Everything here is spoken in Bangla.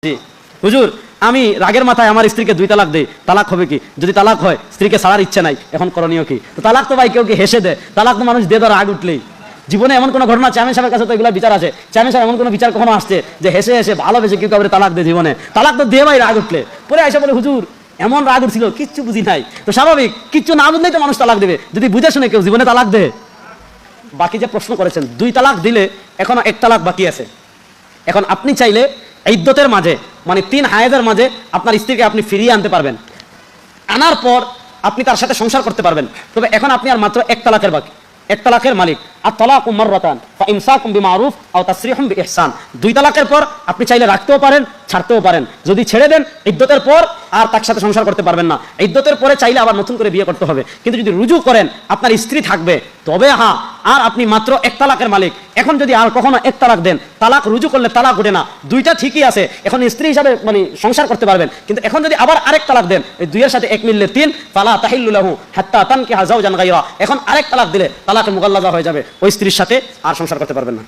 জি হুজুর, আমি রাগের মাথায় আমার স্ত্রীকে 2 তালাক দেই, তালাক হবে কি? যদি তালাক হয়, স্ত্রীকে ছাড়ার ইচ্ছা নাই, এখন করণীয় কি? তো তালাক তো ভাই কেউ কি হেসে দেয়? তালাক তো মানুষ দিয়ে দেওয়ার রাগ উঠলেই। জীবনে এমন কোনো ঘটনা চেয়ারম্যান সাহেবের কাছে তো এগুলো বিচার আছে? চেয়ারম্যান সাহেব এমন কোনো বিচার কখনো আসছে যে হেসে হেসে ভালোবেসে কেউ কাউকে তালাক দেয়? জীবনে তালাক তো দিয়ে ভাই রাগ উঠলে পরে আইসা বলে হুজুর এমন রাগ উঠছিল, কিচ্ছু বুঝি নাই। তো স্বাভাবিক, কিচ্ছু না বুঝলেই তো মানুষ তালাক দেবে। যদি বুঝে শুনে কেউ জীবনে তালাক দেয়। বাকি যে প্রশ্ন করেছেন, 2 তালাক দিলে এখনো 1 তালাক বাকি আছে। এখন আপনি চাইলে ইদ্যতের মাঝে, মানে 3 হায়েজের মাঝে আপনার স্ত্রীকে আপনি ফিরিয়ে আনতে পারবেন। আনার পর আপনি তার সাথে সংসার করতে পারবেন। তবে এখন আপনি আর মাত্র 1 তালাকের বাকি, 1 তালাকের মালিক। আর তালাকু মাররাতান ফাইমসাকুম বিমারুফ আও তাসরিহুম বিইহসান। 2 তালাকের পর আপনি চাইলে রাখতেও পারেন, ছাড়তেও পারেন। যদি ছেড়ে দেন ইদ্যতের পর আর তার সাথে সংসার করতে পারবেন না। ইদ্যতের পরে চাইলে আবার নতুন করে বিয়ে করতে হবে। কিন্তু যদি রুজু করেন আপনার স্ত্রী থাকবে, তবে হ্যাঁ, আর আপনি মাত্র 1 তালাকের মালিক। এখন যদি আর কখনো 1 তালাক দেন, তালাক রুজু করলে তালাক ওঠে না, 2টা ঠিকই আছে। এখন স্ত্রী হিসাবে মানে সংসার করতে পারবেন। কিন্তু এখন যদি আবার আরেক তালাক দেন, এই 2 এর সাথে 1 মিললে 3, ফালা তাহিল্লু লাহু হাত্তা তানকিহা যাওজান গায়রা। এখন আরেক তালাক দিলে তালাকে মুগাল্লাযা হয়ে যাবে, ওই স্ত্রীর সাথে আর সংসার করতে পারবেন না।